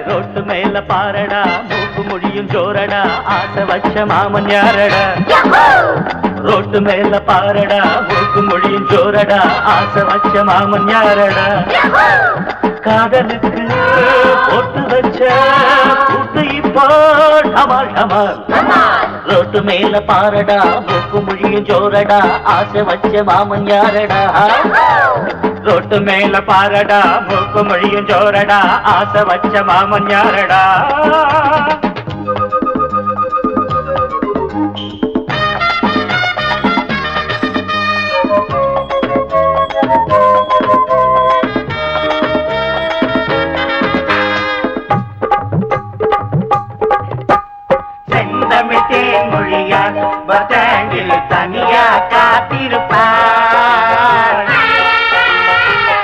road மேல பாரடா மூக்கு முடியும் ஜோரடா ஆசை வச்ச மாமன் யாரடா ரோட்டு மேல பாரடா மூக்கு முடியும் ஜோரடா ஆசை வச்ச மாமன் யாரடா காதலுக்கு போட்டு வச்ச கூட்டு இப்போ டமால் டமால் ரோட்டு மேல பாரடா மூக்கு முடியும் ஜோரடா ஆசை வச்ச மாமன் யாரடா ரோட்டு மேல பாரடா மூக்கு மொழியும் ஜோரடா ஆசை வச்ச மாமன் யாரடா செந்தமிழ் மொழியா பத்தாண்டில் தனியா காத்திருப்பார்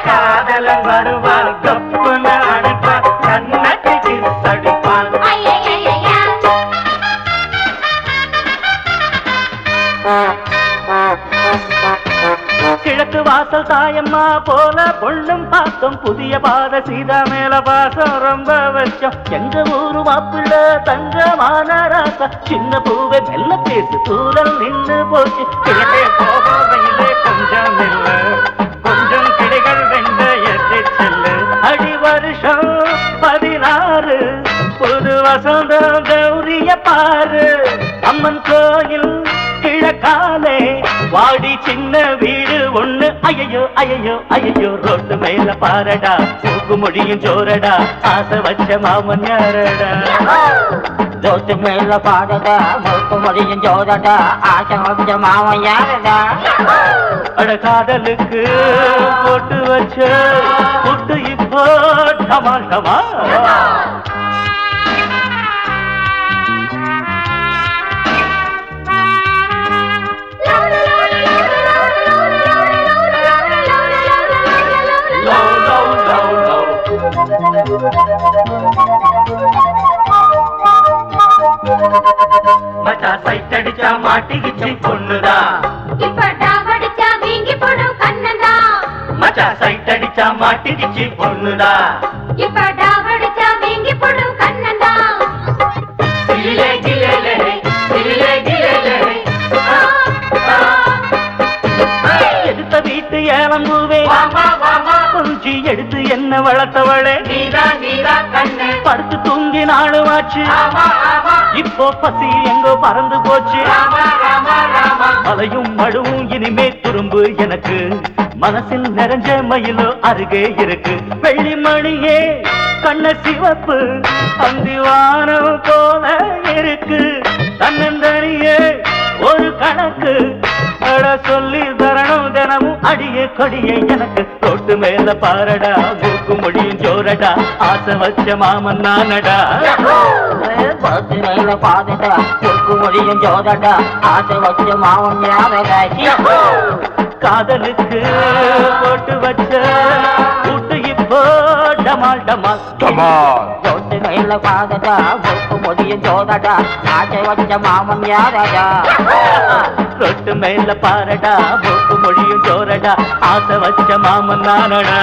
காதலன் வருவாள் கப்புன அடைப்பாள் கண்ணத்தை சிரித்தடிப்பாள் கிழக்கு வாசல் தாயம்மா போல பொண்ணும் பார்த்தோம் புதிய பாத சீதா மேல பாசம் ரொம்ப வச்சோம் எங்க ஊரு மாப்பிள்ள தங்கமான ராசா சின்ன பூவை மெல்ல பேசு தூரல் நின்று போச்சு கிழக்கே போகவில்லை கொஞ்சம் இல்ல கொஞ்சம் கிளைகள் வெண்ட எட்டு செல்லு அடி வருஷம் 16 புது வசந்தம் கௌரிய பாரு அம்மன் கோயில் கிழக்காலே வாடி சின்ன வீடு ஒண்ணு ஐயோ ஐயோ ஐயோ ரோட்டு மேல பாரடா மூக்கு முடியும் ஜோரடா ஆசை வச்ச மாமன் யாரடா ரோட்டு மேல பாரடா மூக்கு முடியும் ஜோரடா ஆசை வச்ச மாமன் யாரடா அட காதலுக்கு போட்டு வச்ச புட்டு இப்போ டமால் டமால் மச்சா சைட் அடிச்சா மாட்டிக்கிச்சு பொண்ணுதா இப்ப டாவடிச்சா வீங்கி போடும் கண்ணதா மச்சா சைட் அடிச்சா மாட்டிக்கிச்சு பொண்ணுதா இப்ப டாவடிச்சா வீங்கி போடும் கண்ணதா கிலே கிலே கிலே கிலே எடுத்த வீட்டு ஏலம்பூவே கொஞ்சி எடுத்து என்ன வளர்த்தவளே படுத்து தூங்கி நாளுமாச்சு இப்போ பசி எங்கோ பறந்து போச்சு மலையும் மடுவும் இனிமே துரும்பு எனக்கு மனசில் நிறைஞ்ச மயிலோ அருகே இருக்கு வெள்ளி மணியே கண்ண சிவப்பு அந்திவானம் போல இருக்கு தன்னந்தனியே ஒரு கணக்கு அட சொல்லி தரணும் தினமும் அடியே கொடியே எனக்கு ரோட்டு மேல பாரடா மூக்கு முடியும் ஜோரடா ஆசை வச்ச மாமன் நானடா ரோட்டு மேல பாரடா மூக்கு முடியும் ஜோரடா ஆசை வச்ச மாமன் யாரடா காதலுக்கு போட்டு வச்ச கூட்டு இப்போ டமால் டமால் ரோட்டு மேல பாரடா மூக்கு முடியும் ஜோரடா ஆசை வச்ச மாமன் யாரடா ரோட்டு மேல பாரடா மூக்கு மொழியும் ஜோரடா ஆசை வச்ச மாமன் நானடா